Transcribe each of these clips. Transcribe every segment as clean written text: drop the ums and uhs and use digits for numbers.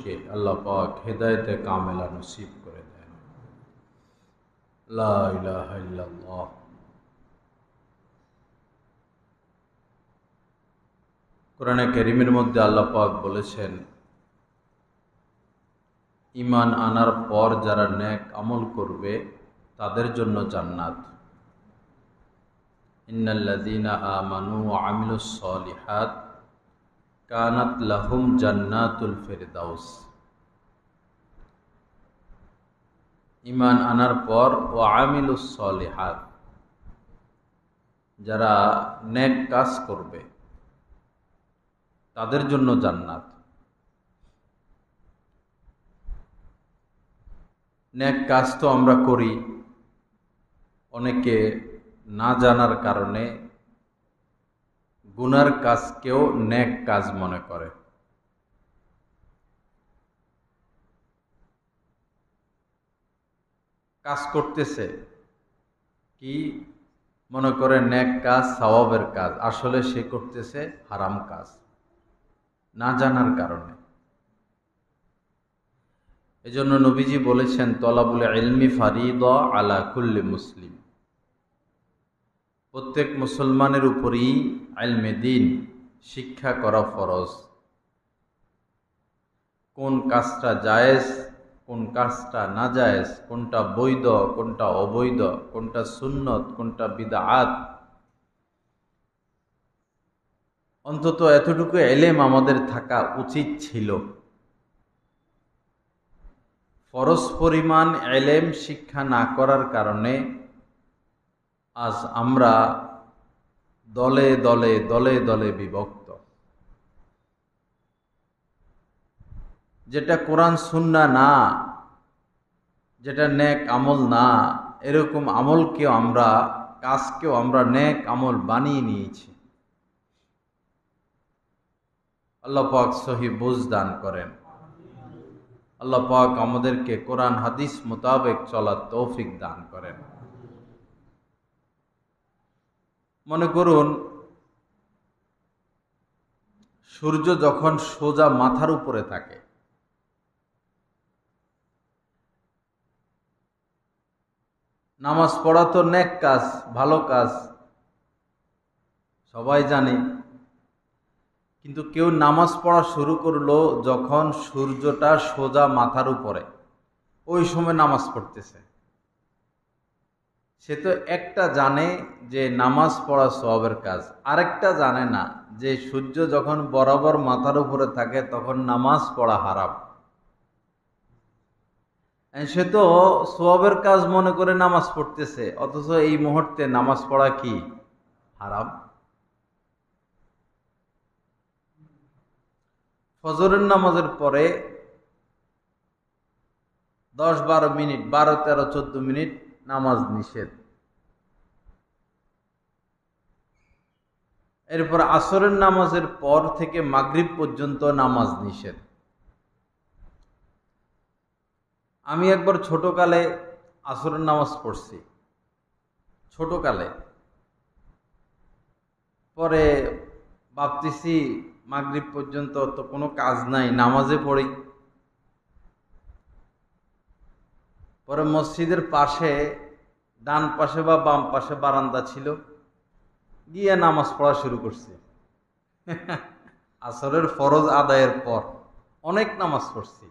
মানুষকে আল্লাহ পাক হেদায়েতে কামেলা নসিব করে দেন। লা ইলাহা ইল্লাল্লাহ। কোরআনে কারীমের মধ্যে আল্লাহ পাক বলেছেন, ঈমান আনার পর যারা নেক আমল করবে তাদের জন্য জান্নাত। ইন্নাল্লাযীনা আমানু ওয়া আমিলুস সলিহাত কানাত লাহুম জান্নাতুল ফিরদাউস। ঈমান আনার পর ওয়া আমিলুস সলিহাত, যারা নেক কাজ করবে তাদের জন্য জান্নাত। নেক কাজ তো আমরা করি, অনেকে না জানার কারণে গুনার কাজকেও নেক কাজ মনে করে। কাজ করতেছে কি মনে করে নেক কাজ, সওয়াবের কাজ, আসলে সে করতেছে হারাম কাজ না জানার কারণে। এজন্য নবীজি বলেছেন, তলাবুল ইলমি ফারিদা আলা কুল্লি মুসলিম। প্রত্যেক মুসলমানের উপরই ইলমে দ্বীন শিক্ষা করা ফরজ। কোন কাজটা জায়েজ, কোন কাজটা নাজায়েজ, কোনটা বৈধ, কোনটা অবৈধ, কোনটা সুন্নত, কোনটা বিদআত, অন্তত এতটুকু ইলম আমাদের থাকা উচিত ছিল। ফরজ পরিমাণ ইলম শিক্ষা না করার কারণে আজ আমরা দলে দলে দলে দলে বিভক্ত। যেটা কোরআন সুন্নাহ না, যেটা নেক আমল না, এরকম আমলকেও আমরা, কাজকেও আমরা নেক আমল বানিয়ে নিয়েছি। আল্লাহ পাক সহি বুঝ দান করেন। আল্লাহ পাক আমাদেরকে কোরআন হাদিস মোতাবেক চলার তৌফিক দান করেন। মনে করুন, সূর্য যখন সোজা মাথার উপরে থাকে, নামাজ পড়া তো নেক কাজ, ভালো কাজ, সবাই জানে। কিন্তু কেউ নামাজ পড়া শুরু করলো যখন সূর্যটা সোজা মাথার উপরে, ওই সময় নামাজ পড়তেছে। সে তো একটা জানে যে নামাজ পড়া সওয়াবের কাজ, আরেকটা জানে না যে সূর্য যখন বরাবর মাথার উপরে থাকে তখন নামাজ পড়া হারাম। সে তো সওয়াবের কাজ মনে করে নামাজ পড়তেছে, অথচ এই মুহূর্তে নামাজ পড়া কি হারাম। ফজরের নামাজের পরে 10-12 মিনিট, 12-13-14 মিনিট নামাজ নিষেধ। এরপর আসরের নামাজের পর থেকে মাগরিব পর্যন্ত নামাজ নিষেধ। আমি একবার ছোটকালে আসরের নামাজ পড়ছি, ছোটকালে। পরে ভাবতেছি মাগরিব পর্যন্ত তো কোনো কাজ নাই, নামাজে পড়ি। পরে মসজিদের পাশে, ডান পাশে বা বাম পাশে বারান্দা ছিল, গিয়ে নামাজ পড়া শুরু করছি। আসরের ফরজ আদায়ের পর অনেক নামাজ পড়ছি।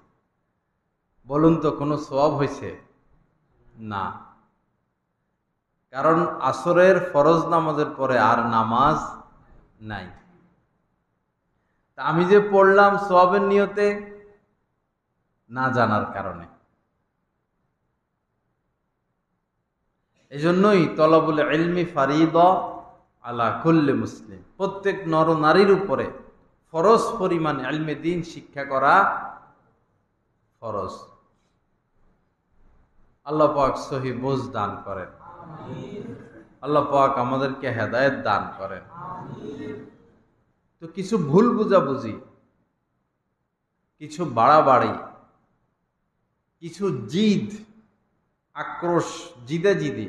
বলুন তো কোনো সওয়াব হয়েছে? না। কারণ আসরের ফরজ নামাজের পরে আর নামাজ নাই। তা আমি যে পড়লাম সওয়াবের নিয়তে, না জানার কারণে। এজন্যই তলাবুল ইলমি ফারিদা আলা কুল্লি মুসলিম, প্রত্যেক নর নারীর উপরে ফরজ পরিমাণ ইলমে দ্বীন শিক্ষা করা ফরজ। আল্লাহ পাক সহি বুঝ দান করেন। আল্লাহ পাক আমাদেরকে হেদায়েত দান করেন। তো কিছু ভুল বুঝাবুঝি, কিছু বাড়াবাড়ি, কিছু জিদ, আক্রোশ, জিদাজিদি,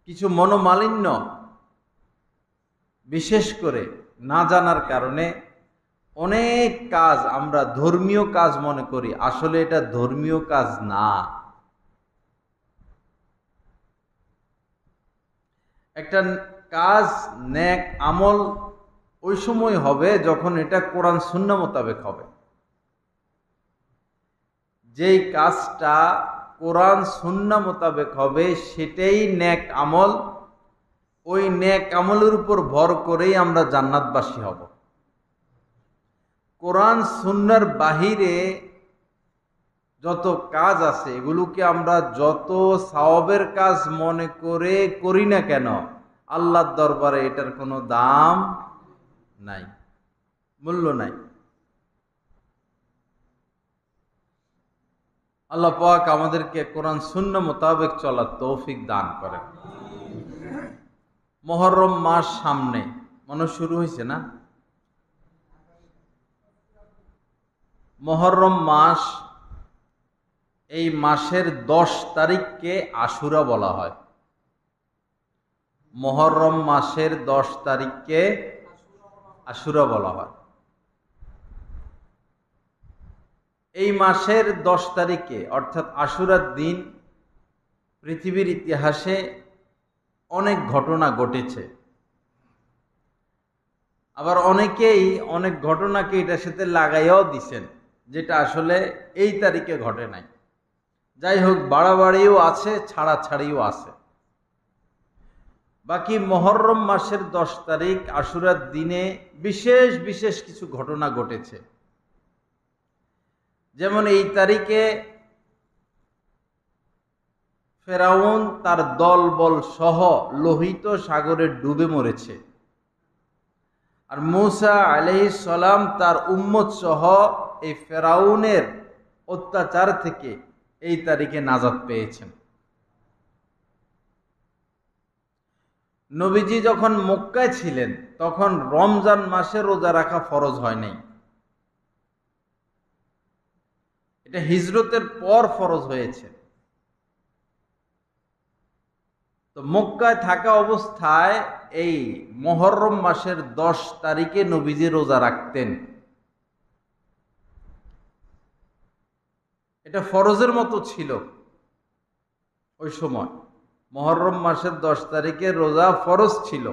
কিছু মনোমালিন্য, বিশেষ করে না জানার কারণে অনেক কাজ আমরা ধর্মীয় কাজ মনে করি, আসলে এটা ধর্মীয় কাজ না। একটা কাজ নেক আমল ওই সময় হবে যখন এটা কোরআন সুন্নাহ মোতাবেক হবে। যেই কাজটা কোরআন সুন্নাহ মোতাবেক হবে সেটাই নেক আমল। ওই নেক আমলের উপর ভর করেই আমরা জান্নাতবাসী হব। কোরআন সুন্নাহর বাহিরে যত কাজ আছে এগুলোকে আমরা যত সওয়াবের কাজ মনে করে করি না কেন, আল্লাহর দরবারে এটার কোনো দাম নাই, মূল্য নাই। আল্লাহ পাক আমাদেরকে কোরআন সুন্নাহ মোতাবেক চলার তৌফিক দান করেন। মুহররম মাস সামনে মনে শুরু হয়েছে না? মুহররম মাস, এই মাসের 10 তারিখকে আশুরা বলা হয়। মুহররম মাসের 10 তারিখকে আশুরা বলা হয়। এই মাসের 10 তারিখে অর্থাৎ আশুরার দিন পৃথিবীর ইতিহাসে অনেক ঘটনা ঘটেছে। আবার অনেকেই অনেক ঘটনাকে এটার সাথে লাগাইয়াও দিছেন, যেটা আসলে এই তারিখে ঘটে নাই। যাই হোক, বাড়াবাড়িও আছে, ছাড়াছাড়িও আছে। বাকি মুহররম মাসের 10 তারিখ আশুরার দিনে বিশেষ বিশেষ কিছু ঘটনা ঘটেছে। যেমন এই তারিখে ফেরাউন তার দলবল সহ লোহিত সাগরে ডুবে মরেছে, আর মূসা আলাইহিস সালাম তার উম্মত সহ এই ফেরাউনের অত্যাচার থেকে এই তারিখে নাজাত পেয়েছেন। নবীজি যখন মক্কায় ছিলেন তখন রমজান মাসে রোজা রাখা ফরজ হয় নাই, এটা হিজরতের পর ফরজ হয়েছে। তো মক্কায় থাকা অবস্থায় এই মুহররম মাসের 10 তারিখে নবীজি রোজা রাখতেন। এটা ফরজের মতো ছিল ওই সময়। মুহররম মাসের 10 তারিখে রোজা ফরজ ছিল।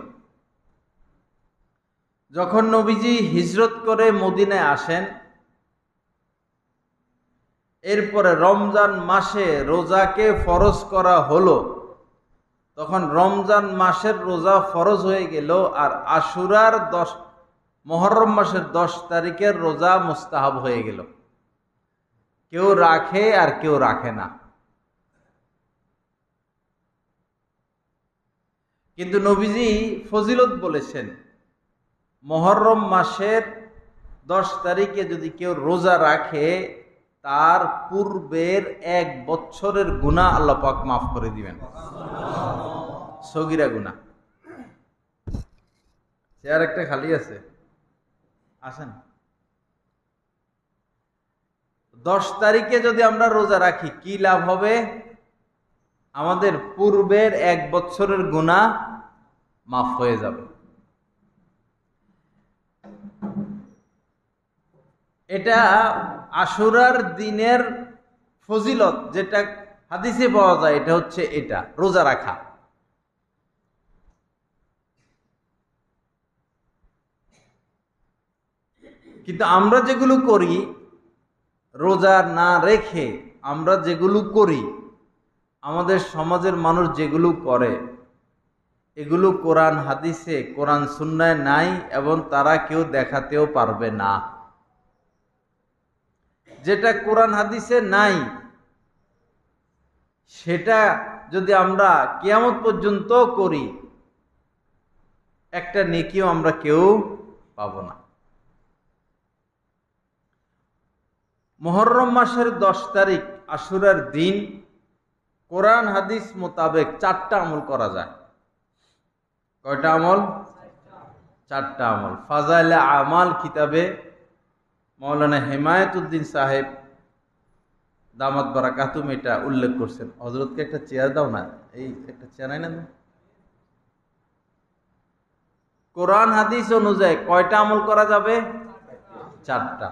যখন নবীজি হিজরত করে মদিনায় আসেন, এরপরে রমজান মাসে রোজাকে ফরজ করা হলো, তখন রমজান মাসের রোজা ফরজ হয়ে গেল, আর আশুরার মুহররম মাসের 10 তারিখের রোজা মুস্তাহাব হয়ে গেল। কেউ রাখে আর কেউ রাখে না। কিন্তু নবীজি ফজিলত বলেছেন, মুহররম মাসের 10 তারিখে যদি কেউ রোজা রাখে তার পূর্বের 1 বছরের গুনাহ আল্লাহ পাক মাফ করে দিবেন, সগীরা গুনাহ। চেয়ার একটা খালি আছে, আসেন। 10 তারিখে যদি আমরা রোজা রাখি কি লাভ হবে? আমাদের পূর্বের 1 বছরের গুনাহ মাফ হয়ে যাবে। এটা আশুরার দিনের ফজিলত, যেটা হাদিসে পাওয়া যায়, এটা হচ্ছে এটা রোজা রাখা। কিন্তু আমরা যেগুলো করি, রোজা না রেখে আমরা যেগুলো করি, আমাদের সমাজের মানুষ যেগুলো করে, এগুলো কোরআন হাদিসে, কোরআন সুন্নায় নাই, এবং তারা কেউ দেখাতেও পারবে না। যেটা কোরআন হাদিসে নাই সেটা যদি আমরা কিয়ামত পর্যন্ত করি, একটা নেকিও আমরা কেউ পাবো না। মুহররম মাসের 10 তারিখ আশুরার দিন কোরআন হাদিস মোতাবেক 4টা আমল করা যায়। কয়টা আমল? 4টা আমল। ফাজাইলে আমাল কিতাবে মাওলানা হেমায়েতুদ্দিন সাহেব দামাত বারাকাতুম এটা উল্লেখ করছেন। হযরতকে একটা চেয়ার দাও না, এই একটা চেয়ার আইনা দাও। কোরআন হাদিস অনুযায়ী কয়টা আমল করা যাবে? চারটা।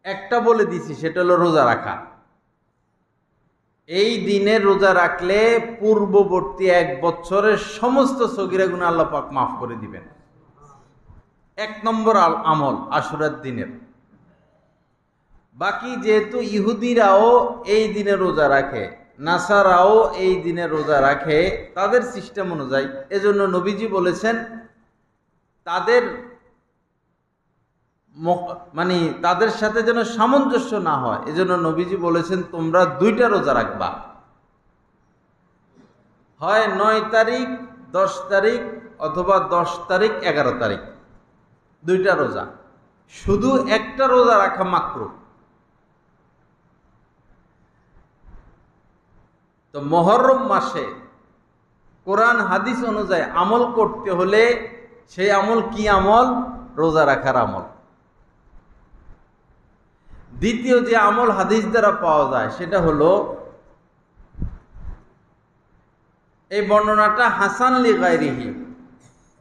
একটা বলে দিছি, সেটা হলো রোজা রাখা। এই দিনে রোজা রাখলে পূর্ববর্তী 1 বছরের সমস্ত সগীরা গুনাহ আল্লাহ পাক মাফ করে দিবেন। 1 নম্বর আমল আশুরার দিনের। বাকি যেহেতু ইহুদিরাও এই দিনে রোজা রাখে, নাসারাও এই দিনে রোজা রাখে তাদের সিস্টেম অনুযায়ী, এজন্য নবীজি বলেছেন তাদের মানে তাদের সাথে যেন সামঞ্জস্য না হয়, এজন্য নবীজি বলেছেন তোমরা 2টা রোজা রাখবা, হয় 9 তারিখ 10 তারিখ অথবা 10 তারিখ 11 তারিখ, 2টা রোজা। শুধু একটা রোজা রাখা মাকরুহ। তো মুহররম মাসে কোরআন হাদিস অনুযায়ী আমল করতে হলে সেই আমল কি আমল? রোজা রাখার আমল। দ্বিতীয় যে আমল হাদিস দ্বারা পাওয়া যায় সেটা হলো, এই বর্ণনাটা হাসান লি গায়রিহি,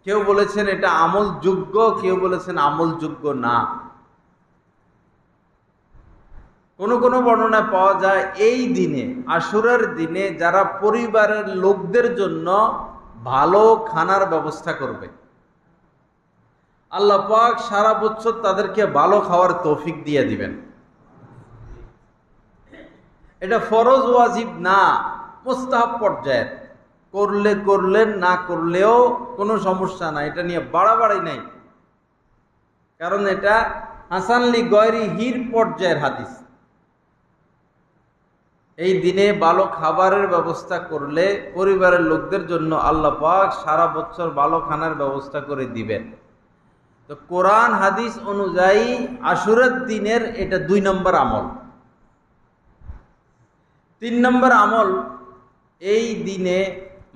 কেউ বলেছেন এটা আমল যোগ্য, কেউ বলেছেন আমল যোগ্য না। কোন কোন বর্ণনায় পাওয়া যায় এই দিনে, আশুরার দিনে যারা পরিবারের লোকদের জন্য ভালো খানার ব্যবস্থা করবে, আল্লাহ পাক সারা বছর তাদেরকে ভালো খাওয়ার তৌফিক দিয়ে দিবেন। এটা ফরজ ওয়াজিব না, মুস্তাহাব পর্যায়ের। করলে করলেন, না করলেও কোনো সমস্যা নাই, এটা নিয়ে বাড়াবাড়ি নাই। কারণ এটা হাসান লি গায়রিহির পর্যায়ের হাদিস। এই দিনে ভালো খাবারের ব্যবস্থা করলে পরিবারের লোকদের জন্য আল্লাহ পাক সারা বছর ভালো খানার ব্যবস্থা করে দিবেন। তো কোরআন হাদিস অনুযায়ী আশুরার দিনের এটা 2 নম্বর আমল। 3 নম্বর আমল, এই দিনে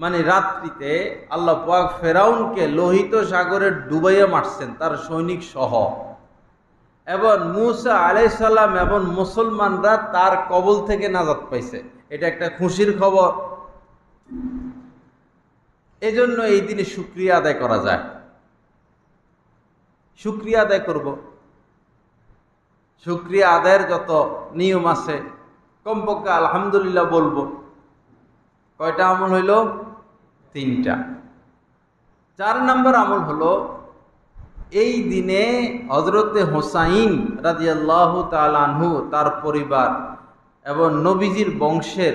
মানে রাত্রিতে আল্লাহ পাক ফেরাউনকে লোহিত সাগরে ডুবাইয়া মারছেন তার সৈনিক সহ, এবং মুসা আলাইহিস সালাম এবং মুসলমানরা তার কবল থেকে নাজাত পাইছে। এটা একটা খুশির খবর। এজন্য এই দিনে শুকরিয়া আদায় করা যায়। শুকরিয়া আদায় করব। শুকরিয়া আদায়ের যত নিয়ম আছে কমপক্ষে আলহামদুলিল্লাহ বলবো। কয়টা আমল হইল? 3টা। 4 নম্বর আমল হলো, এই দিনে হযরতে হুসাইন রাদিয়াল্লাহু তাআলা আনহু, তার পরিবার এবং নবীজির বংশের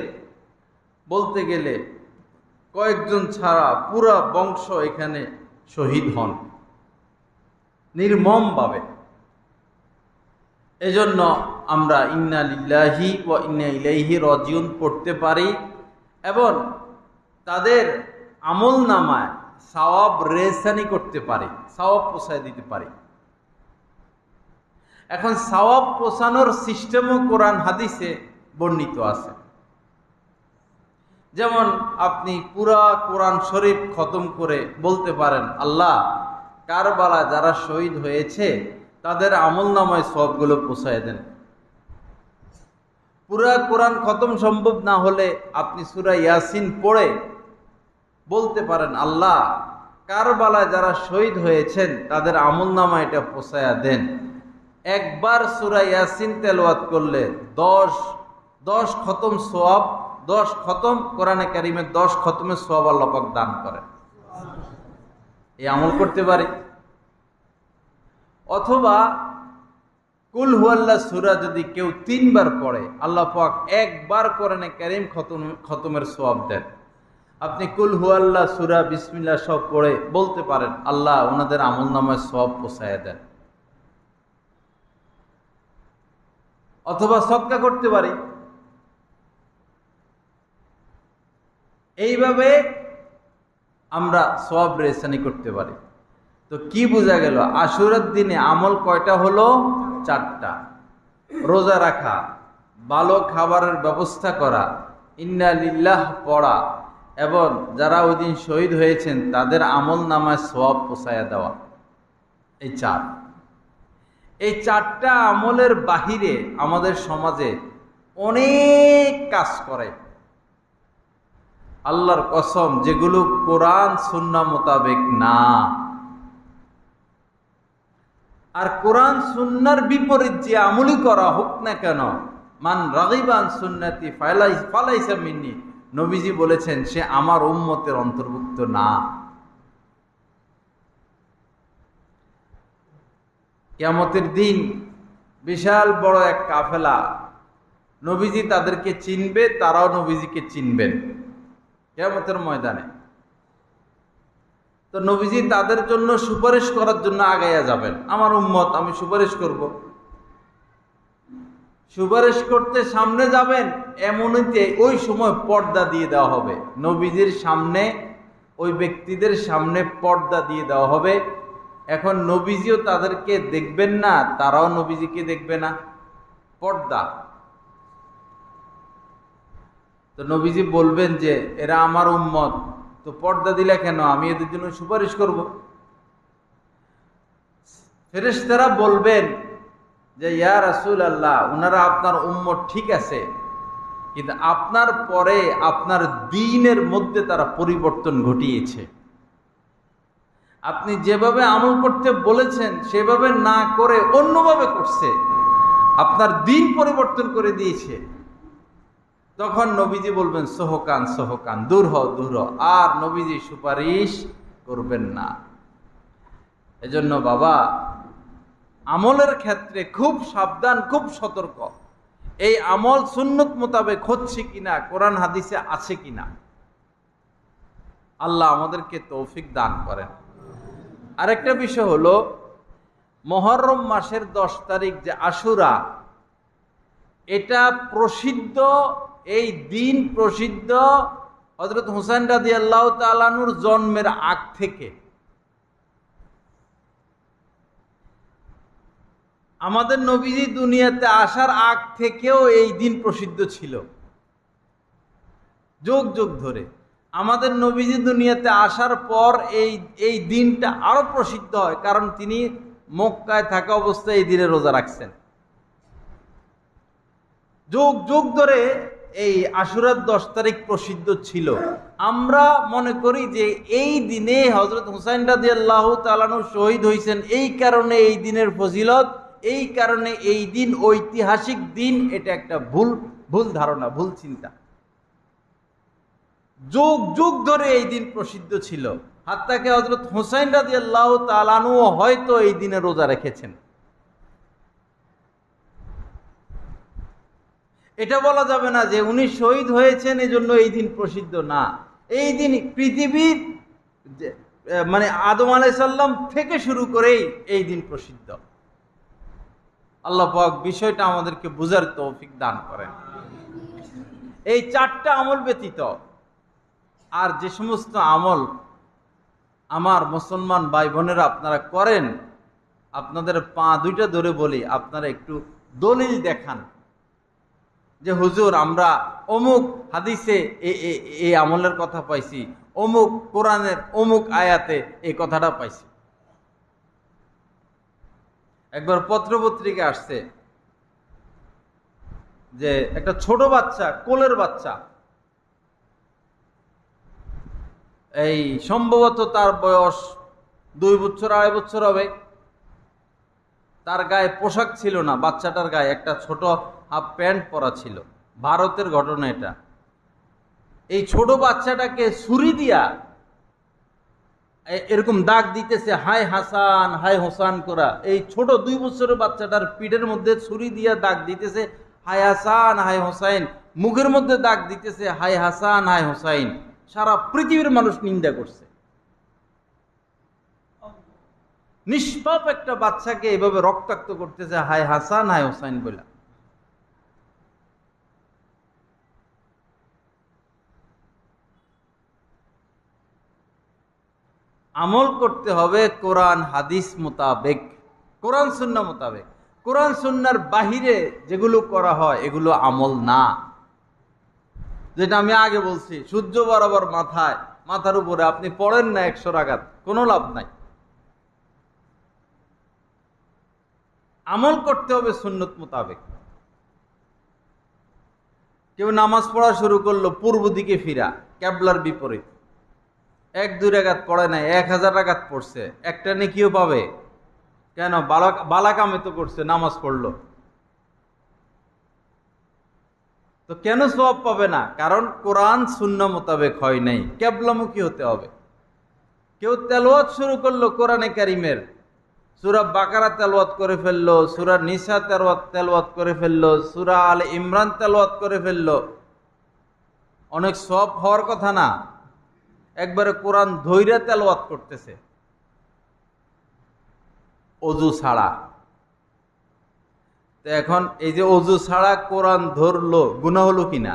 বলতে গেলে কয়েকজন ছাড়া পুরা বংশ এখানে শহীদ হন নির্মমভাবে। এজন্য আমরা ইন্না লিল্লাহি ওয়া ইন্না ইলাইহি রাজিউন পড়তে পারি এবং তাদের আমল নামায় সওয়াব রেসানি করতে পারি, সওয়াব পৌঁছায় দিতে পারি। এখন সওয়াব পৌঁছানোর সিস্টেমও কোরআন হাদিসে বর্ণিত আছে। যেমন আপনি পুরা কোরআন শরীফ খতম করে বলতে পারেন, আল্লাহ কারবালা যারা শহীদ হয়েছে তাদের আমল নামায় সওয়াবগুলো পৌঁছায় দেন। পুরা কোরআন খতম সম্ভব না হলে আপনি সূরা ইয়াসিন পড়ে বলতে পারেন, আল্লাহ কারবালায় যারা শহীদ হয়েছেন তাদের আমল নামা এটা পৌঁছায়া দেন। একবার সূরা ইয়াসিন তেলাওয়াত করলে 10 খতম সওয়াব, 10 খতম কোরআনে কারীমের 10 খতমের সওয়াব আল্লাহ পাক দান করেন। এই আমল করতে পারি। অথবা কুল হুয়াল্লাহ সূরা যদি কেউ 3 বার পড়ে, আল্লাহ পাক একবার কোরআনে কারীম খতমের সওয়াব দেন। আপনি কুল হুয়াল্লাহ সূরা বিসমিল্লাহ সব পড়ে বলতে পারেন, আল্লাহ ওনাদের আমলনামায় সওয়াব পৌঁছায় দেন। অথবা সদকা করতে পারি। এইভাবে আমরা সওয়াব রেসানি করতে পারি। তো কি বোঝা গেল? আশুরার দিনে আমল কয়টা হলো? 4টা। রোজা রাখা, ভালো খাবারের ব্যবস্থা করা, ইন্না লিল্লাহ পড়া এবং যারা ওই দিন শহীদ হয়েছেন তাদের আমল নামায় সওয়াব পৌঁছায়া দেওয়া। এই 4। এই 4টা আমলের বাহিরে আমাদের সমাজে অনেক কাজ করে আল্লাহর কসম, যেগুলো কোরআন সুন্নাহ মোতাবেক না। আর কোরআন সুন্নাহর বিপরীত যে আমলই করা হোক না কেন, মান রাগিবান সুন্নতি ফালাইসা মিন্নি, নবীজি বলেছেন সে আমার উম্মতের অন্তর্ভুক্ত না। কিয়ামতের দিন বিশাল বড় এক কাফেলা, নবীজি তাদেরকে চিনবে, তারাও নবীজিকে চিনবেন কিয়ামতের ময়দানে। তো নবীজি তাদের জন্য সুপারিশ করার জন্য আগাইয়া যাবেন, আমার উম্মত আমি সুপারিশ করব। সুপারিশ করতে সামনে যাবেন, এমনিতে ওই সময় পর্দা দিয়ে দেওয়া হবে নবীজির সামনে, ওই ব্যক্তিদের সামনে পর্দা দিয়ে দেওয়া হবে। এখন নবীজিও তাদেরকে দেখবেন না, তারাও নবীজিকে দেখবে না, পর্দা। তো নবীজি বলবেন যে এরা আমার উম্মত, তো পর্দা দিলে কেন, আমি এদের জন্য সুপারিশ করব। ফেরেশতারা বলবেন যে ইয়া রাসূলুল্লাহ, উনারা আপনার উম্মত ঠিক আছে, কিন্তু আপনার পরে আপনার দ্বীনের মধ্যে তারা পরিবর্তন ঘটিয়েছে। আপনি যেভাবে আমল করতে বলেছেন সেভাবে না করে অন্যভাবে করছে, আপনার দ্বীন পরিবর্তন করে দিয়েছে। তখন নবীজি বলবেন সোহকান সোহকান, দূর হও দূর হও, আর নবীজি সুপারিশ করবেন না। এজন্য বাবা, আমলের ক্ষেত্রে খুব সাবধান, খুব সতর্ক। এই আমল সুন্নত মোতাবেক হচ্ছে কিনা, কোরআন হাদিসে আছে কিনা, আল্লাহ আমাদেরকে তৌফিক দান করেন। আরেকটা বিষয় হলো, মুহররম মাসের 10 তারিখ যে আশুরা, এটা প্রসিদ্ধ, এই দিন প্রসিদ্ধ হযরত হুসাইন রাদিয়াল্লাহু তাআলা আনহুর জন্মের আগ থেকে। আমাদের নবীজি দুনিয়াতে আসার আগ থেকেও এই দিন প্রসিদ্ধ ছিল, যুগ যুগ ধরে। আমাদের নবীজি দুনিয়াতে আসার পর এই দিনটা আরো প্রসিদ্ধ হয়, কারণ তিনি মক্কায় থাকা অবস্থায় এই দিনে রোজা রাখছেন। যুগ যুগ ধরে এই আশুরার 10 তারিখ প্রসিদ্ধ ছিল। আমরা মনে করি যে এই দিনে হযরত হুসাইন রাদিয়াল্লাহু তাআলা আনহু শহীদ হয়েছেন, এই কারণে এই দিনের ফজিলত, এই কারণে এই দিন ঐতিহাসিক দিন। এটা একটা ভুল ধারণা, ভুল চিন্তা। যুগ যুগ ধরে এই দিন প্রসিদ্ধ ছিল, হাত্তাকে হযরত হুসাইন রাদিয়াল্লাহু তাআলা আনহু হয়তো এই দিনে রোজা রেখেছেন। এটা বলা যাবে না যে উনি শহীদ হয়েছেন এজন্য এই দিন প্রসিদ্ধ না। এই দিন পৃথিবীর মানে আদম আলাইহিস সালাম থেকে শুরু করেই এই দিন প্রসিদ্ধ। আল্লাহ পাক বিষয়টা আমাদেরকে বুঝার তৌফিক দান করেন। এই 4টা আমল ব্যতীত আর যে সমস্ত আমল আমার মুসলমান ভাই বোনেরা আপনারা করেন, আপনাদের পা দুইটা ধরে বলি, আপনারা একটু দলিল দেখান যে হুজুর আমরা অমুক হাদিসে এই আমলের কথা পাইছি, অমুক কোরআনের অমুক আয়াতে এই কথাটা পাইছি। একবার পত্রপত্রিকা আসছে যে একটা ছোট বাচ্চা, কোলের বাচ্চা, এই সম্ভবত তার বয়স 2 বছর 2.5 বছর হবে। তার গায়ে পোশাক ছিল না, বাচ্চাটার গায়ে একটা ছোট হাফ প্যান্ট পরা ছিল। ভারতের ঘটনা এটা। এই ছোট বাচ্চাটাকে ছুরি দিয়া এরকম দাগ দিতেছে, হায় হাসান হায় হোসান করা। এই ছোট 2 বছরের বাচ্চাটার পিঠের মধ্যে ছুরি দিয়া দাগ দিতেছে, হায় হাসান হায় হোসাইন। মুখের মধ্যে দাগ দিতেছে, হায় হাসান হায় হোসাইন। সারা পৃথিবীর মানুষ নিন্দা করছে। নিষ্পাপ একটা বাচ্চাকে এভাবে রক্তাক্ত করতেছে, হায় হাসান হায় হোসাইন বলে। আমল করতে হবে কোরআন হাদিস মোতাবেক, কোরআন সুন্নাহ মোতাবেক। কোরআন সুন্নাহর বাহিরে যেগুলো করা হয় এগুলো আমল না। যেটা আমি আগে বলছি, সূর্য বরাবর মাথার উপরে আপনি পড়েন না 100 রাকাত, কোনো লাভ নাই। আমল করতে হবে সুন্নত মোতাবেক। কেউ নামাজ পড়া শুরু করলো পূর্ব দিকে ফিরা, কিবলার বিপরীত, 1-2 রাকাত পড়ে নাই, 1000 রাকাত পড়ছে, একটা নেকিও পাবে? কেন? বালা কামে তো করছে, নামাজ পড়লো, তো কেন সওয়াব পাবে না? কারণ কোরআন সুন্নাহ মোতাবেক হয় নাই, কিবলামুখী হতে হবে। কেউ তেলাওয়াত শুরু করলো কোরআনে কারীমের, সূরা বাকারা তেলাওয়াত করে ফেললো, সূরা নিসা তেলাওয়াত করে ফেললো, সূরা আলে ইমরান তেলাওয়াত করে ফেললো, অনেক সওয়াব হওয়ার কথা না, একবারে কোরআন ধইরা তেলাওয়াত করতেছে ওযু ছাড়া। তো এখন এই যে ওযু ছাড়া কোরআন ধরলো, গুনাহ হলো কিনা?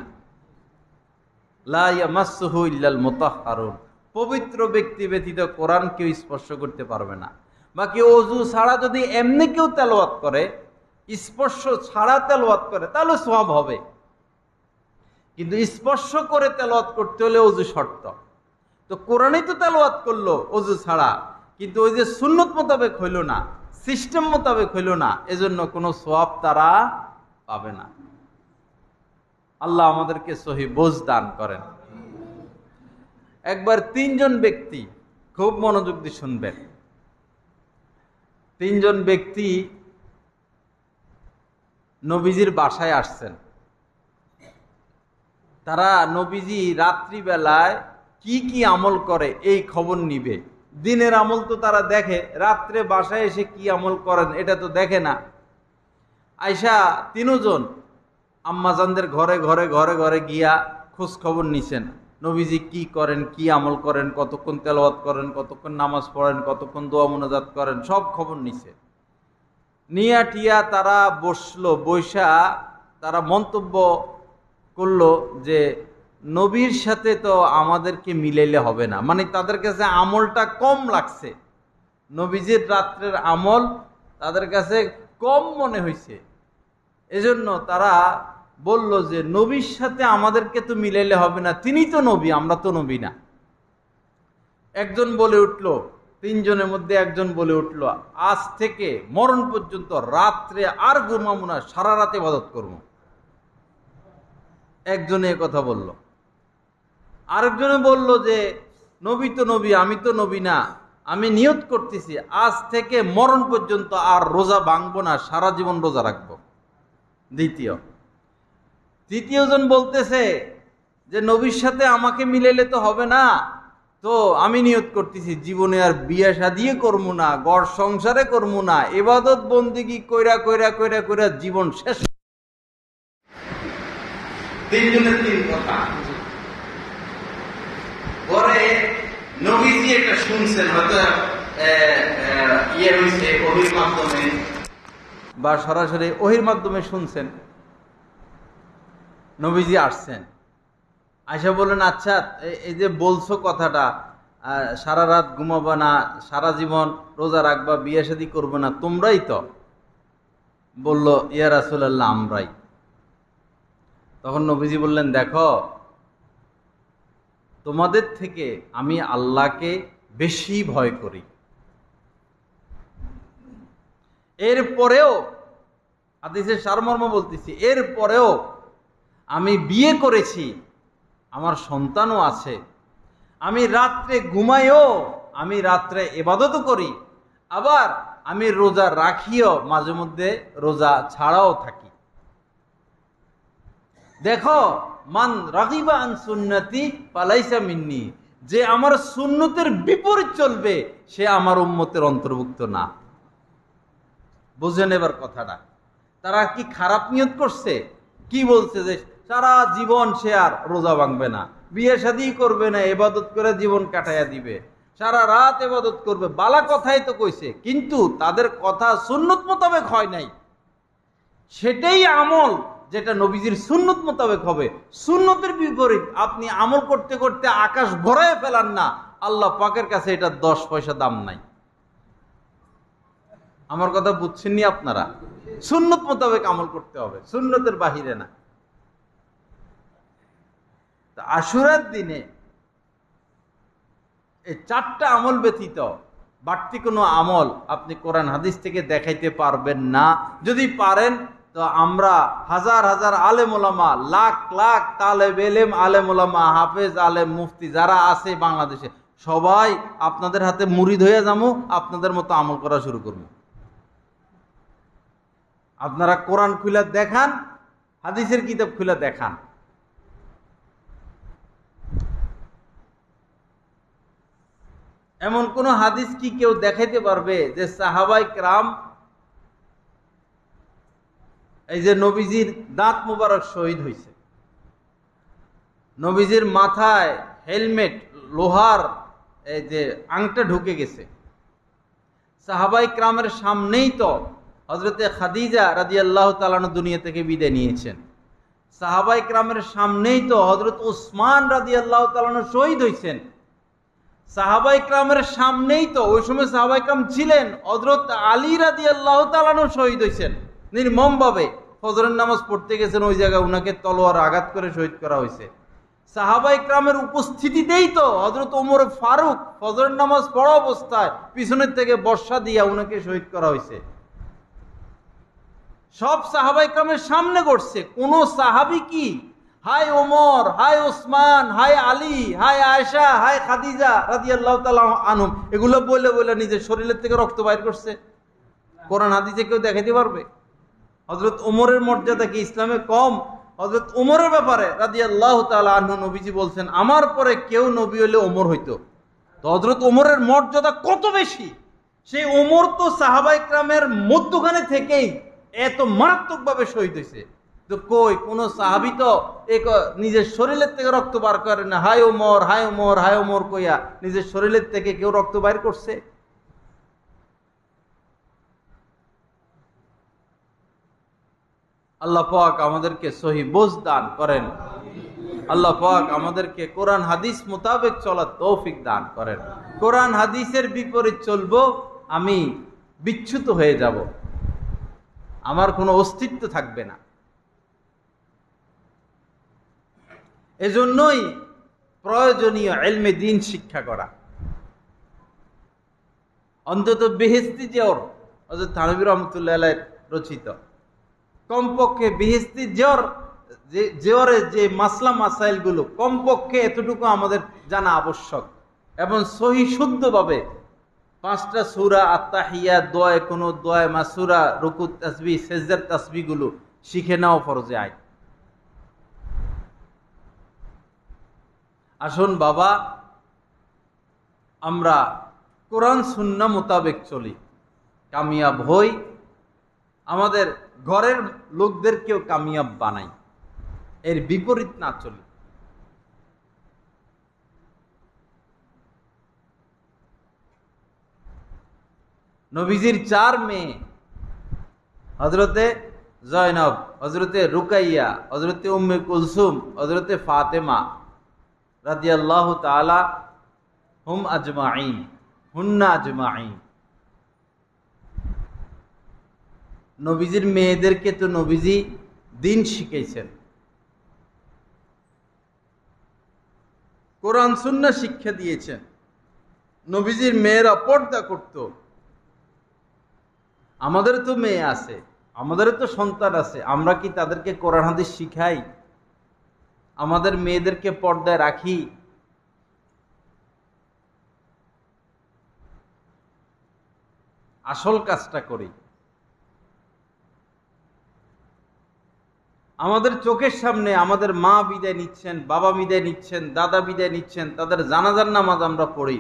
লা ইয়ামাসসুহু ইল্লাল মুতাহহারুন, পবিত্র ব্যক্তি ব্যতীত কোরআন কেউ স্পর্শ করতে পারবে না। বাকি ওযু ছাড়া যদি এমনি কেউ তেলাওয়াত করে, স্পর্শ ছাড়া তেলাওয়াত করে, তাহলে সওয়াব হবে। কিন্তু স্পর্শ করে তেলাওয়াত করতে হলে ওযু শর্ত। তো কোরআনই তো তেলাওয়াত করলো ওযু ছাড়া, কিন্তু ওই যে সুন্নত মোতাবেক হইল না, সিস্টেম মোতাবেক হইল না, এজন্য কোনো সওয়াব তারা পাবে না। আল্লাহ আমাদেরকে সহি বোঝ দান করেন। একবার তিনজন ব্যক্তি, খুব মনোযোগ দিয়ে শুনবেন, তিনজন ব্যক্তি নবীজির বাসায় আসছেন। তারা নবীজি রাত্রিবেলায় কি কি আমল করে এই খবর নিবে। দিনের আমল তো তারা দেখে, রাত্রে বাসায় এসে কি আমল করেন এটা তো দেখে না। আয়সা তিনজন আম্মাজানদের ঘরে ঘরে ঘরে ঘরে গিয়া খোঁজ খবর নিছেন, নবীজি কি করেন, কি আমল করেন, কতক্ষণ তেলাওয়াত করেন, কতক্ষণ নামাজ পড়েন, কতক্ষণ দোয়া মুনাজাত করেন, সব খবর নিছে। নিয়া টিয়া তারা বসলো, বৈশা তারা মন্তব্য করলো যে নবীর সাথে তো আমাদেরকে মিলাইলে হবে না, মানে তাদের কাছে আমলটা কম লাগছে, নবীজির রাত্রের আমল তাদের কাছে কম মনে হয়েছে। এজন্য তারা বলল যে নবীর সাথে আমাদেরকে তো মিলাইলে হবে না, তিনি তো নবী, আমরা তো নবী না। একজন বলে উঠল, তিনজনের মধ্যে একজন বলে উঠল, আজ থেকে মরণ পর্যন্ত রাত্রে আর ঘুমাবো না, সারা রাতে ইবাদত করব। একজনে কথা বলল। আরেকজনে বলল যে নবী তো নবী, আমি তো নবী না, আমি নিয়ত করতেছি আজ থেকে মরণ পর্যন্ত আর রোজা ভাঙবো না, সারা জীবন রোজা রাখবো। তৃতীয়জন বলতেছে যে নবীর সাথে আমাকে মিলাইলে তো হবে না, তো আমি নিয়ত করতেছি জীবনে আর বিয়ে শাদিয়ে করবো না, ঘর সংসারে করবো না, ইবাদত বন্দেগী কইরা কইরা কইরা কইরা জীবন শেষ। তিনজনের তিন কথা। পরে নবীজি এটা শুনছেন, হয়তো ওহির মাধ্যমে বা সরাসরি ওহির মাধ্যমে শুনছেন। নবীজি আসছেন, আয়সা বললেন, আচ্ছা এই যে বলছো কথাটা, সারা রাত ঘুমাবা না, সারা জীবন রোজা রাখবা, বিয়ে শাদী করবে না, তোমরাই তো? বলল, ইয়া রাসূলুল্লাহ, আমরাই। তখন নবীজি বললেন, দেখো তোমাদের থেকে আমি আল্লাহকে বেশি ভয় করি। এরপরেও হাদিসের সারমর্ম বলতেছি, এরপরেও আমি বিয়ে করেছি, আমার সন্তানও আছে, আমি রাত্রে ঘুমাইও, আমি রাত্রে ইবাদতও করি, আবার আমি রোজা রাখিও, মাঝে মধ্যে রোজা ছাড়াও থাকি। দেখো, মান রাগিবা আন সুন্নতি ফালাইসা মিন্নি, যে আমার সুন্নতের বিপরীত চলবে সে আমার উম্মতের অন্তর্ভুক্ত না। বুঝেন এবার কথাটা? তারা কি খারাপ নিয়ত করছে? কি বলছে যে সারা জীবন সে আর রোজা ভাঙবে না, বিয়ে শাদী করবে না, ইবাদত করে জীবন কাটাইয়া দিবে, সারা রাত ইবাদত করবে, বালা কথাই তো কইছে, কিন্তু তাদের কথা সুন্নত মোতাবেক হয় নাই। সেটাই আমল যেটা নবীজির সুন্নত মোতাবেক হবে। সুন্নতের বিপরীত আপনি আমল করতে করতে আকাশ ভরায় ফেলান না, আল্লাহ পাকের কাছে এটা 10 পয়সা দাম নাই। আমার কথা বুঝছেননি আপনারা? সুন্নত মোতাবেক আমল করতে হবে, সুন্নতের বাহিরে না। আশুরার দিনে এই 4টা আমল ব্যতীত বাড়তি কোনো আমল আপনি কোরআন হাদিস থেকে দেখাইতে পারবেন না। যদি পারেন তো আমরা হাজার হাজার আলেম ওলামা, লাখ লাখ তালেব ইলম, আলেম ওলামা, হাফেজ, আলেম, মুফতি যারা আছে বাংলাদেশে, সবাই আপনাদের হাতে মুরিদ হয়ে যাবো, আপনাদের মতো আমল করা শুরু করবো। আপনারা কোরআন খুলে দেখান, হাদিসের কিতাব খুলে দেখান। এমন কোন হাদিস কি কেউ দেখাইতে পারবে যে সাহাবায়ে কেরাম এই যে নবীজির দাঁত মোবারক শহীদ হয়েছে, নবীজির মাথায় হেলমেট লোহার এই যে আংটা ঢুকে গেছে, সাহাবায়ে কেরামের সামনেই তো হযরতে খাদিজা রাদিয়াল্লাহু তাআলা আনহা দুনিয়া থেকে বিদায় নিয়েছেন, সাহাবায়ে কেরামের সামনেই তো হযরত উসমান রাদিয়াল্লাহু তাআলা আনহু শহীদ হয়েছেন, সাহাবায়ে কেরামের সামনেই তো ওই সময় সাহাবায়ে কেরাম ছিলেন, হযরত আলী রাদিয়াল্লাহু তাআলা আনহু শহীদ হয়েছেন নির্মমভাবে। ফজরের নামাজ পড়তে গেছেন, ওই জায়গায় উনাকে তলোয়ার আঘাত করে শহীদ করা হয়েছে। সাহাবায়ে কেরামের উপস্থিতিতেই তো হযরত ওমর ফারুক ফজরের নামাজ পড়া অবস্থায় পিছনের থেকে বর্ষা দিয়া উনাকে শহীদ করা হয়েছে। সব সাহাবায়ে কেরামের সামনে ঘটছে। কোন সাহাবী কি হায় ওমর, হায় ওসমান, হায় আলী, হায় আয়েশা, হায় খাদিজা রাদিয়াল্লাহু তাআলা আনহুম এগুলো বলে বলে নিজের শরীরের থেকে রক্ত বাইর করছে? কোরআন হাদিসে কেউ দেখাইতে পারবে? হযরত ওমরের মর্যাদা কি ইসলামে কম? হযরত ওমরের ব্যাপারে রাদিয়াল্লাহু তাআলা আনহু নবীজি বলছেন, আমার পরে কেউ নবী হলে ওমর হইতো। তো হযরত ওমরের মর্যাদা কত বেশি! সেই ওমর তো সাহাবায়ে কেরামের মধ্যখানে থেকেই এত মারাত্মকভাবে শহীদ হয়েছে। তো কই কোন সাহাবী তো নিজের শরীরের থেকে রক্ত বার করে না, হায় ওমর, হায় ওমর, হায় ওমর কইয়া নিজের শরীরের থেকে কেউ রক্ত বাইর করছে? আল্লাহ পাক আমাদেরকে সহি বুঝ দান করেন, আল্লাহ পাক আমাদেরকে কোরআন হাদিস মোতাবেক চলার তৌফিক দান করেন। কোরআন হাদিসের বিপরীত চলবো, আমি বিচ্যুত হয়ে যাব, আমার কোনো অস্তিত্ব থাকবে না। এজন্যই প্রয়োজনীয় ইলমে দ্বীন শিক্ষা করা। অন্তত বেহেশতি জিওর হযরত থানভী রাহমাতুল্লাহ আলাইহি রচিত, কমপক্ষে বেহেশতি জিওরের যে মাসলা মাসাইল গুলো কমপক্ষে এতটুকু আমাদের জানা আবশ্যক, এবং সহি শুদ্ধভাবে 5টা সূরা, আত্তাহিয়াত, দোয়া, কোন দোয়া, মাসুরা, রুকু, তাসবিহ, সিজদার তাসবিহ গুলো শিখে নেওয়া ফরজে আইন। আসুন বাবা, আমরা কোরআন সুন্নাহ মোতাবেক চলি, কামিয়াব হই, আমাদের ঘরের লোকদেরকেও কামিয়াব বানাই, এর বিপরীত না চলি। নবীজির 4 মেয়ে, হযরতে জয়নব, হযরতে রুকাইয়া, হযরতে উম্মে কুলসুম, হযরতে ফাতেমা রাদিয়াল্লাহু তাআলা হুম আজমাইন, হুন্না আজমাইন। নবীজির মেয়েদেরকে তো নবীজি দ্বীন শিখাইছেন, কোরআন সুন্নাহ শিক্ষা দিয়েছেন। নবীজির মেয়েরা পর্দা করত। আমাদের তো মেয়ে আছে, আমাদের তো সন্তান আছে, আমরা কি তাদেরকে কোরআন হাদিস শিখাই? আমাদের মেয়েদেরকে পর্দায় রাখি? আসল কাজটা করি। আমাদের চোখের সামনে আমাদের মা বিদায় নিচ্ছেন, বাবা বিদায় নিচ্ছেন, দাদা বিদায় নিচ্ছেন, তাদের জানাজার নামাজ আমরা পড়ি।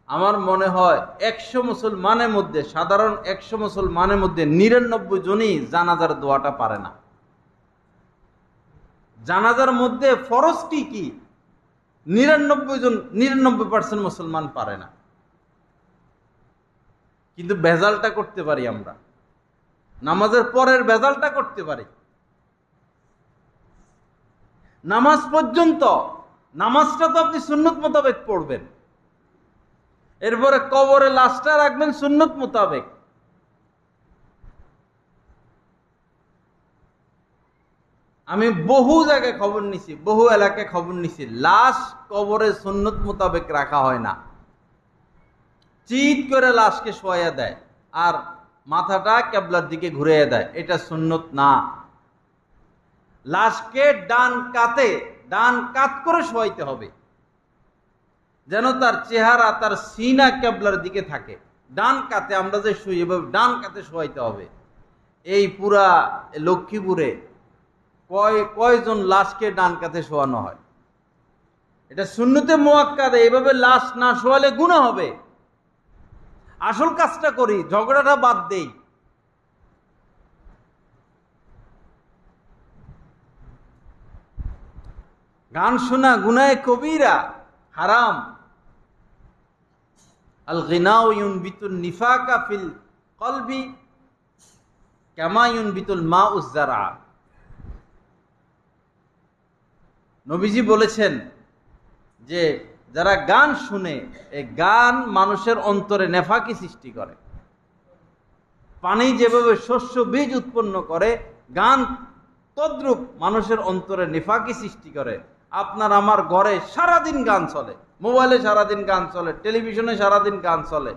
আমার মনে হয় 100 মুসলমানের মধ্যে, সাধারণ 100 মুসলমানের মধ্যে 99 জনই জানাজার দোয়াটা পারে না। জানাজার মধ্যে ফরজ কি 99% মুসলমান পারে না, কিন্তু বেজালটা করতে পারি আমরা, নামাজের পরের বেজালটা করতে পারি। নামাজ পর্যন্ত, নামাজটা তো আপনি সুন্নত মোতাবেক পড়বেন, এরপরে কবরে লাশটা রাখবেন সুন্নত মোতাবেক। আমি বহু জায়গায় খবর নিছি, বহু এলাকায় খবর নিছি, লাশ কবরে সুন্নত মোতাবেক রাখা হয় না। চিৎ করে লাশকে শোয়া দেয় আর মাথাটা কিবলার দিকে ঘুরিয়ে দেয়, এটা সুন্নত না। লাশকে ডান কাত করে শোয়াইতে হবে, যেন তার চেহারা, তার সিনা কিবলার দিকে থাকে। ডান কাতে আমরা যে শুই, এভাবে ডান কাতে শোয়াইতে হবে। এই পুরা লক্ষ্মীপুরে কয়জন লাশকে ডান কাতে শোয়ানো হয়? এটা সুন্নতে মুআক্কাদা। এইভাবে লাশ না শোয়ালে গুনাহ হবে। আসল কাজটা করি, ঝগড়াটা বাদ দেই। গান শোনা গুনাহে কবিরা, হারাম। আল গিনাউ ইউনবিতুন নিফাকা ফিল কলবি কামা ইউনবিতুল মাউজ যারা। নবীজি বলেছেন যে যারা গান শুনে, এই গান মানুষের অন্তরে নেফাকি সৃষ্টি করে। পানি যেভাবে শস্য বীজ উৎপন্ন করে, গান তদ্রূপ মানুষের অন্তরে নেফাকি সৃষ্টি করে। আপনার আমার ঘরে সারাদিন গান চলে, মোবাইলে সারাদিন গান চলে, টেলিভিশনে সারাদিন গান চলে।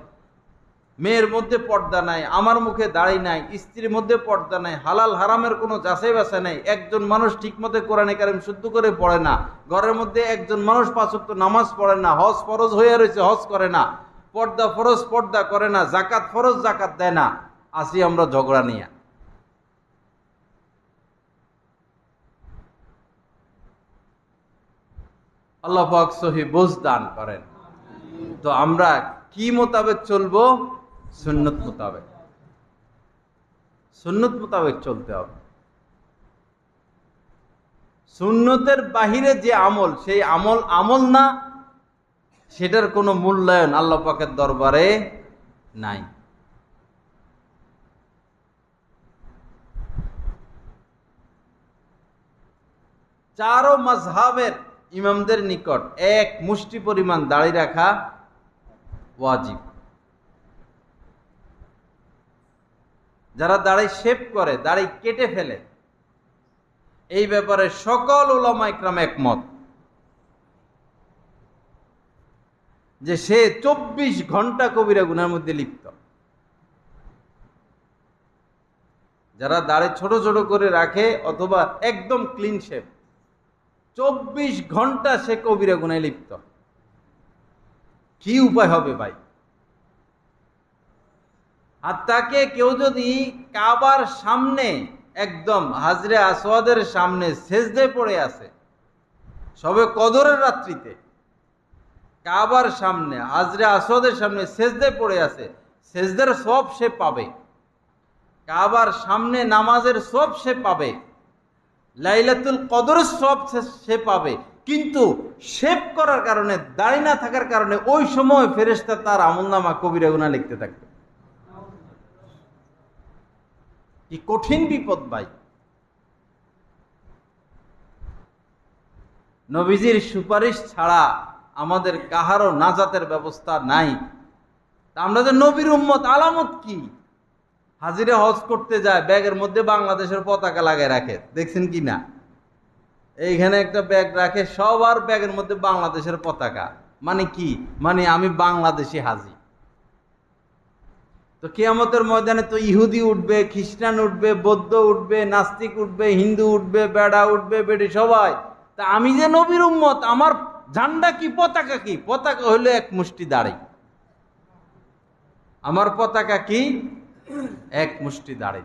মেয়ের মধ্যে পর্দা নাই, আমার মুখে দাড়ি নাই, স্ত্রীর মধ্যে পর্দা নাই, হালাল হারামের কোনো যাচাই বাছাই নাই। একজন মানুষ ঠিক মতো কোরআনে কারিম শুদ্ধ করে পড়ে না। ঘরের মধ্যে একজন মানুষ 5 ওয়াক্ত নামাজ পড়ে না, হজ ফরজ হয়ে রয়েছে, হজ করে না, পর্দা ফরজ পর্দা করে না, জাকাত ফরজ জাকাত দেয় না। আসি আমরা ঝগড়া নিয়ে। আল্লাহ পাক সহি বুঝ দান করেন। তো আমরা কি মোতাবেক চলবো? সুন্নত মোতাবেক। সুন্নত মোতাবেক চলতে হবে। সুন্নতের বাহিরে যে আমল, সেই আমল না, সেটার কোনো মূল্যায়ন আল্লাহ পাকের দরবারে নাই। চারো মাযহাবের ইমামদের নিকট এক মুষ্টি পরিমাণ দাড়ি রাখা ওয়াজিব। যারা দাড়ি শেভ করে, দাড়ি কেটে ফেলে, এই ব্যাপারে সকল উলামা ইকরাম একমত যে সে 24 ঘন্টা কবিরা গুনাহের মধ্যে লিপ্ত। যারা দাড়ি ছোট ছোট করে রাখে অথবা একদম ক্লিন শেভ, 24 ঘন্টা সে কবিরা গুনাহে লিপ্ত। কি উপায় হবে ভাই? আর তাকে কেউ যদি কাবার সামনে, একদম হাজরে আসওয়াদের সামনে সেজদায় পড়ে আছে, সবে কদরের রাত্রিতে কাবার সামনে হাজরে আসওয়াদের সামনে সেজদায় পড়ে আছে, সেজদার সওয়াব সে পাবে, কাবার সামনে নামাজের সওয়াব সে পাবে, লাইলাতুল কদরের সওয়াব সে পাবে। কিন্তু শেভ করার কারণে, দাড়ি না থাকার কারণে ওই সময় ফেরেশতা তার আমলনামা কবিরা গুনাহ লিখতে থাকবে। কি কঠিন বিপদ ভাই! নবীজির সুপারিশ ছাড়া আমাদের কাহারও নাজাতের ব্যবস্থা নাই। আমরা যে নবীর উম্মত, আলামত কি? হাজিরে হজ করতে যায়, ব্যাগের মধ্যে বাংলাদেশের পতাকা লাগায় রাখে, দেখছেন কি না? এইখানে একটা ব্যাগ রাখে, সবার ব্যাগের মধ্যে বাংলাদেশের পতাকা। মানে কি? মানে আমি বাংলাদেশি হাজি। তো কিয়ামতের ময়দানে তো ইহুদি উঠবে, খ্রিস্টান উঠবে, বৌদ্ধ উঠবে, নাস্তিক উঠবে, হিন্দু উঠবে, বেড়া উঠবে, বেড়ি সবাই। তা আমি যে নবীর উম্মত, আমার ঝান্ডা কি, পতাকা কি? পতাকা হলো এক মুষ্টি দাড়ি। আমার পতাকা কি? এক মুষ্টি দাড়ি।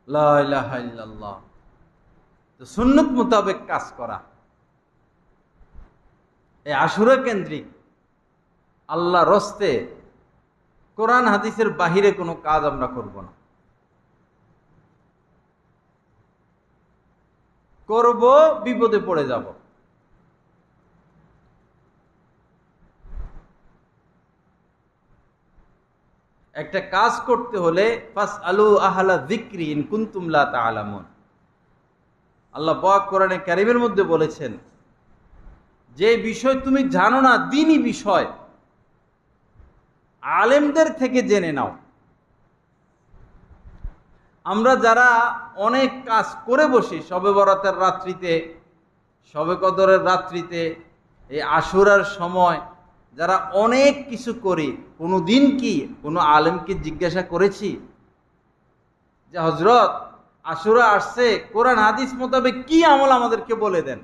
লা ইলাহা ইল্লাল্লাহ। তো সুন্নত মোতাবেক কাজ করা, এই আশুরা কেন্দ্রিক আল্লাহ রস্তে কোরআন হাদিসের বাহিরে কোনো কাজ আমরা করব না। করব বিপদে পড়ে যাব। একটা কাজ করতে হলে ফাসআলু আহলা যিকরি ইন কুনতুম লা তা'লামুন। আল্লাহ পাক কোরআনে কারীমের মধ্যে বলেছেন, যে বিষয় তুমি জানো না, দ্বীনি বিষয়, আলেমদের থেকে জেনে নাও। আমরা যারা অনেক কাজ করে বসি, শবে বরাতের রাত্রিতে, শবে কদরের রাত্রিতে, এই আশুরার সময় যারা অনেক কিছু করি, কোনো দিন কি কোনো আলেমকে জিজ্ঞাসা করেছি যে হযরত আশুরা আসছে, কোরআন হাদিস মোতাবেক কি আমল আমাদেরকে বলে দেন?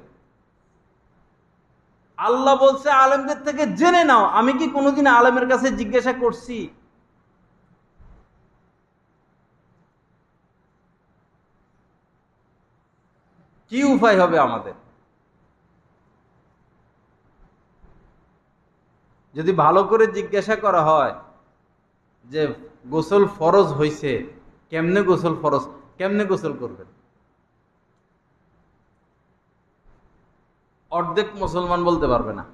আল্লাহ বলছে আলেমদের থেকে জেনে নাও। আমি কি কোনোদিন আলেমের কাছে জিজ্ঞাসা করছি? কি উপায় হবে আমাদের? যদি ভালো করে জিজ্ঞাসা করা হয় যে গোসল ফরজ হইছে, কেমনে গোসল ফরজ, কেমনে গোসল করবেন, অর্ধেক মুসলমান বলতে পারবে না।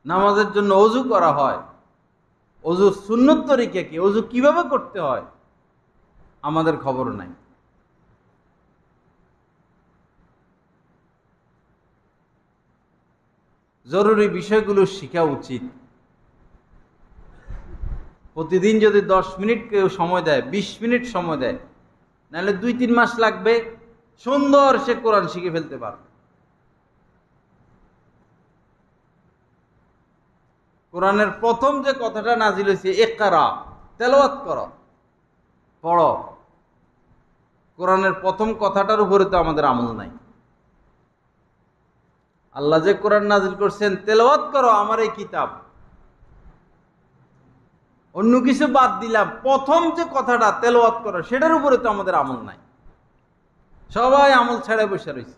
নামাজের জন্য অজু করা হয়, অজুর সুন্নত তরিকা কি, অজু কিভাবে করতে হয়, আমাদের খবর নাই। জরুরি বিষয়গুলো শিখা উচিত। প্রতিদিন যদি 10 মিনিট কেউ সময় দেয়, 20 মিনিট সময় দেয়, নাহলে 2-3 মাস লাগবে, সুন্দর সে কোরআন শিখে ফেলতে পারবে। কোরআনের প্রথম যে কথাটা নাজিল হয়েছে, ইকরা, তেলাওয়াত করো, পড়ো। কোরআনের প্রথম কথাটার উপরে তো আমাদের আমল নাই। আল্লাহ যে কোরআন নাজিল করছেন, তেলাওয়াত করো আমার এই কিতাব, অন্য কিছু বাদ দিলাম, প্রথম যে কথাটা তেলাওয়াত করো, সেটার উপরে তো আমাদের আমল নাই। সবাই আমল ছেড়ে বসে রয়েছে।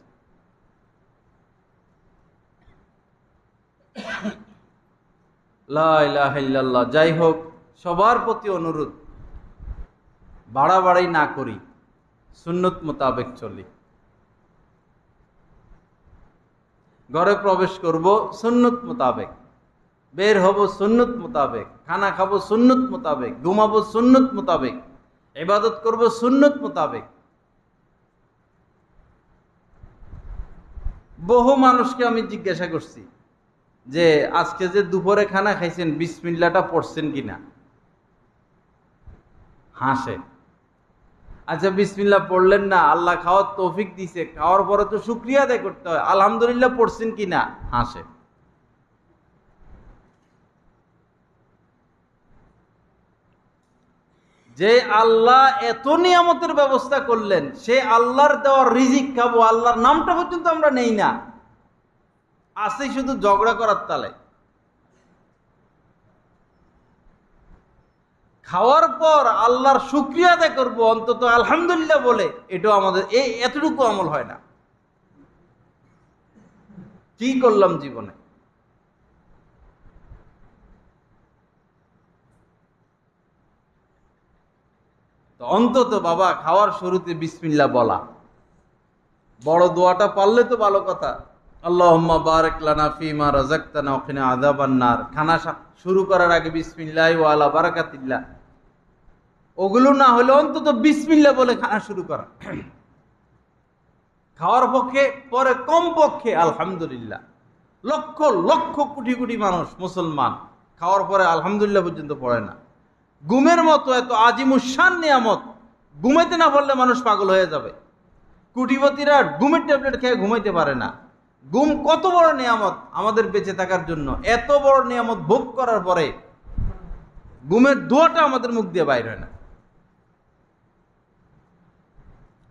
লা ইলাহা ইল্লাল্লাহ। যাই হোক, সবার প্রতি অনুরোধ, বাড়াবাড়ি না করি, সুন্নত মোতাবেক চলি। ঘরে প্রবেশ করব সুন্নত মোতাবেক, বের হব সুন্নত মোতাবেক, খানা খাবো সুন্নত মোতাবেক, ঘুমাবো সুন্নত মোতাবেক, ইবাদত করব সুন্নত মোতাবেক। বহু মানুষকে আমি জিজ্ঞাসা করছি যে আজকে যে দুপুরে খানা খাইছেন, বিসমিল্লাহটা পড়ছেন কিনা? হাসে। আচ্ছা, বিসমিল্লাহ পড়লেন না, আল্লাহ খাওয়ার তৌফিক দিছে, খাওয়ার পরে তো শুকরিয়া আদায় করতে হয়, আলহামদুলিল্লাহ পড়ছেন কিনা? হাসে। যে আল্লাহ এত নিয়ামতের ব্যবস্থা করলেন, সে আল্লাহর দেওয়ার রিজিক খাবো, আল্লাহর নামটা পর্যন্ত আমরা নেই না, আছে শুধু ঝগড়া করার তালে। খাওয়ার পর আল্লাহর শুকরিয়া আদায় করবো, অন্তত আলহামদুলিল্লাহ বলে, এটাও আমাদের এতটুকু আমল হয় না। কি করলাম জীবনে? তো অন্তত বাবা খাওয়ার শুরুতে বিসমিল্লাহ বলা, বড় দোয়াটা পারলে তো ভালো কথা। আল্লাহুম্মা বারিক লানা ফীমা রাযাকতানা ওয়া কিনা আযাবান নার। খানা শুরু করার আগে বিসমিল্লাহি ওয়া আলা বারাকাতিল্লাহ, ওগুলো না হলে অন্তত বিসমিল্লাহ বলে খানা শুরু করা। খাওয়ার পক্ষে পরে কমপক্ষে আলহামদুলিল্লাহ। লক্ষ লক্ষ কোটি কোটি মানুষ মুসলমান খাওয়ার পরে আলহামদুলিল্লাহ পর্যন্ত পড়ে না। ঘুমের মতো এত আজিমুশান নিয়ামত, ঘুমাইতে না পারলে মানুষ পাগল হয়ে যাবে। কোটিপতিরা ঘুমের ট্যাবলেট খেয়ে ঘুমাইতে পারে না। ঘুম কত বড় নিয়ামত আমাদের বেঁচে থাকার জন্য। এত বড় নিয়ামত ভোগ করার পরে ঘুমের দোয়াটা আমাদের মুখ দিয়ে বাইর হয় না।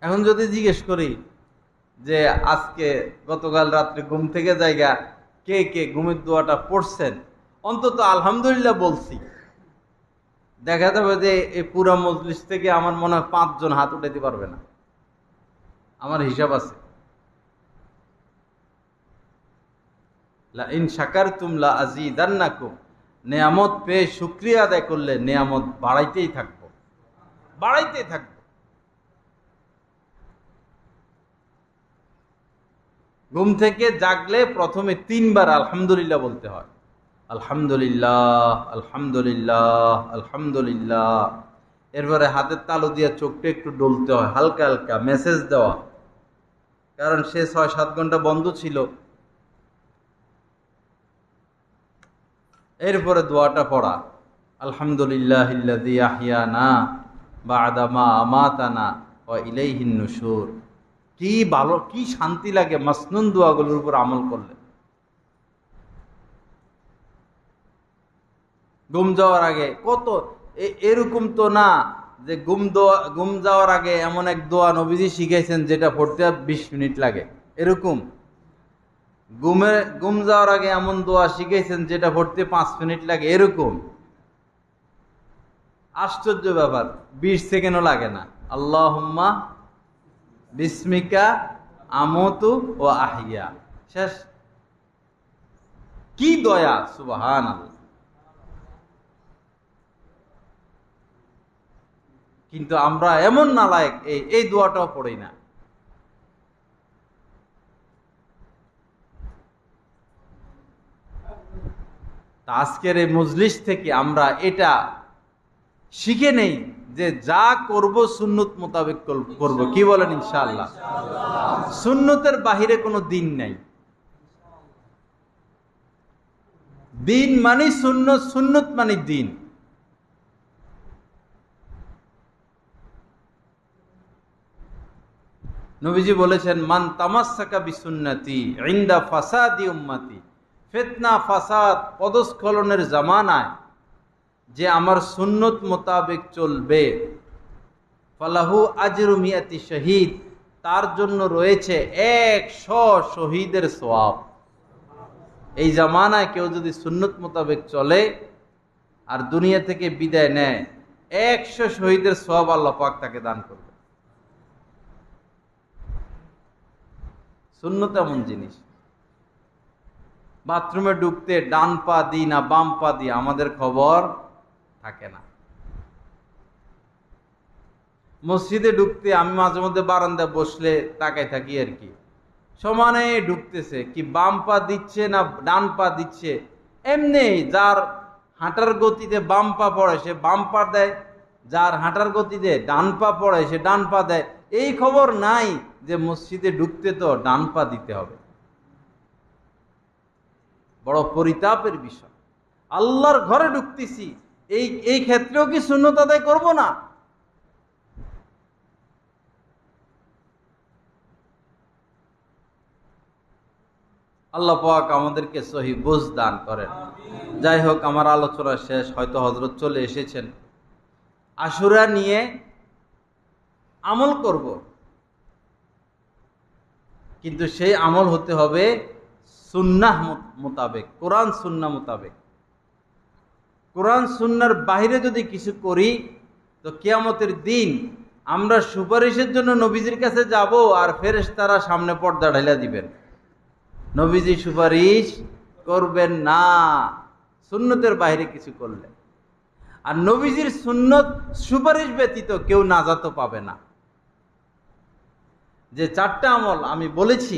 এখন যদি জিজ্ঞেস করি যে আজকে গতকাল রাত্রে ঘুম থেকে জায়গা কে কে ঘুমের দোয়াটা পড়ছেন, অন্তত আলহামদুলিল্লাহ বলছি, দেখা যাবে যে এই পুরা মজলিস থেকে আমার মনে হয় 5 জন হাত উঠাইতে পারবে না, আমার হিসাব আছে। লা ইন শাকারতুম লা আযীদান্নাকুম, নিয়ামত পেয়ে শুকরিয়া আদায় করলে নিয়ামত বাড়াইতেই থাকবো, বাড়াইতেই থাকবো। ঘুম থেকে জাগলে প্রথমে 3 বার আলহামদুলিল্লাহ বলতে হয়। আলহামদুলিল্লাহ, আলহামদুলিল্লাহ, আলহামদুলিল্লাহ। এরপরে হাতের তালু দিয়ে চোখটা একটু ডলতে হয়, হালকা হালকা মেসেজ দেওয়া, কারণ সে 6-7 ঘন্টা বন্ধ ছিল। এরপরে দোয়াটা পড়া, আলহামদুলিল্লাহিল্লাযী আহইয়ানা বা'দা মা আমাতানা ওয়া ইলাইহিন নুশুর। কি ভালো, কি শান্তি লাগে মাসনুন দোয়াগুলোর উপর আমল করলে। ঘুম যাওয়ার আগে কত, এরকম তো না যে ঘুম যাওয়ার আগে এমন এক দোয়া নবীজি শিখাইছেন যেটা পড়তে 20 মিনিট লাগে, এরকম ঘুম যাওয়ার আগে এমন দোয়া শিখেছেন যেটা পড়তে 5 মিনিট লাগে, এরকম। আশ্চর্য ব্যাপার, 20 সেকেন্ডও লাগে না। আল্লাহুম্মা বিসমিকা আমুতু ওয়া আহইয়া, শেষ। কি দয়া, সুবহানাল্লাহ। কিন্তু আমরা এমন নালায়েক, এই দোয়াটাও পড়ি না। আজকের এই মজলিস থেকে আমরা এটা শিখে নেই যে যা করব সুন্নত মোতাবেক করব। কি বলেন? ইনশাআল্লাহ। সুন্নতের বাহিরে কোনো দিন নাই। দিন মানে সুন্নত, সুন্নত মানে দিন। নবীজি বলেছেন, মান তামাসসাকা বিসুন্নতি ইনদা ফাসাদি উম্মতি, ফিতনা ফাসাদ পদস্খলনের জামানায় যে আমার সুন্নত মোতাবেক চলবে, ফালাহু আজরু মিয়াতি শহীদ, তার জন্য রয়েছে 100 শহীদের সওয়াব। এই জামানায় কেউ যদি সুন্নত মোতাবেক চলে আর দুনিয়া থেকে বিদায় নেয়, 100 শহীদের সওয়াব আল্লাহ পাক তাকে দান করবে। সুন্নত এমন জিনিস, বাথরুমে ঢুকতে ডান পা দিই না বাম পা দিই আমাদের খবর থাকে না। মসজিদে ঢুকতে আমি মাঝে মধ্যে বারান্দায় বসলে তাকাই থাকি আর কি, সমানে ঢুকতেছে কি বাম পা দিচ্ছে না ডান পা দিচ্ছে। এমনি যার হাঁটার গতিতে বাম পা পড়ে সে বাম পা দেয়, যার হাঁটার গতিতে ডান পা পড়ে সে ডান পা দেয়। এই খবর নাই যে মসজিদে ঢুকতে তো ডান পা দিতে হবে। বড় পরিতাপের বিষয়। আল্লাহর ঘরে ঢুকতেছি, এই ক্ষেত্রেও কি সুন্নত আদায় করব না? আল্লাহ পাক আমাদেরকে সহি বুঝ দান করেন। যাই হোক, আমার আলোচনা শেষ, হয়তো হযরত চলে এসেছেন। আশুরা নিয়ে আমল করব, কিন্তু সেই আমল হতে হবে সুন্নাহ মোতাবেক, কোরআন সুন্নাহ মোতাবেক। কোরআন সুন্নাহর বাইরে যদি কিছু করি তো কিয়ামতের দিন আমরা সুপারিশের জন্য নবীজির কাছে যাব আর ফেরেশতারা সামনে পর্দা ঢাইলা দিবেন। নবীজি সুপারিশ করবেন না সুন্নতের বাইরে কিছু করলে। আর নবীজির সুন্নত সুপারিশ ব্যতীত কেউ নাজাত পাবে না। যে 4টা আমল আমি বলেছি,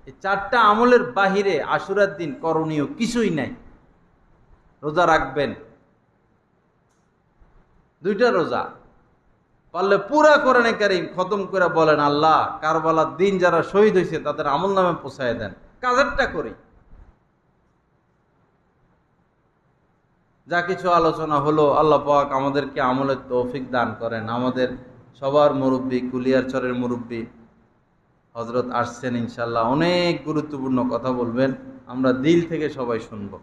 এই 4টা আমলের বাহিরে আশুরার দিন করণীয় কিছুই নাই। রোজা রাখবেন, 2টা রোজা পারলে পুরা কোরআনে কারীম খতম করে বলেন, আল্লাহ কারবালার দিন যারা শহীদ হয়েছে তাদের আমল নামে পৌঁছায় দেন। কাজেরটা করি। যা কিছু আলোচনা হলো, আল্লাহ পাক আমাদেরকে আমলের তৌফিক দান করেন। আমাদের সবার মুরব্বী, কুলিয়ারচরের মুরব্বী হযরত আসছেন, ইনশাআল্লাহ অনেক গুরুত্বপূর্ণ কথা বলবেন। আমরা দিল থেকে সবাই শুনবো।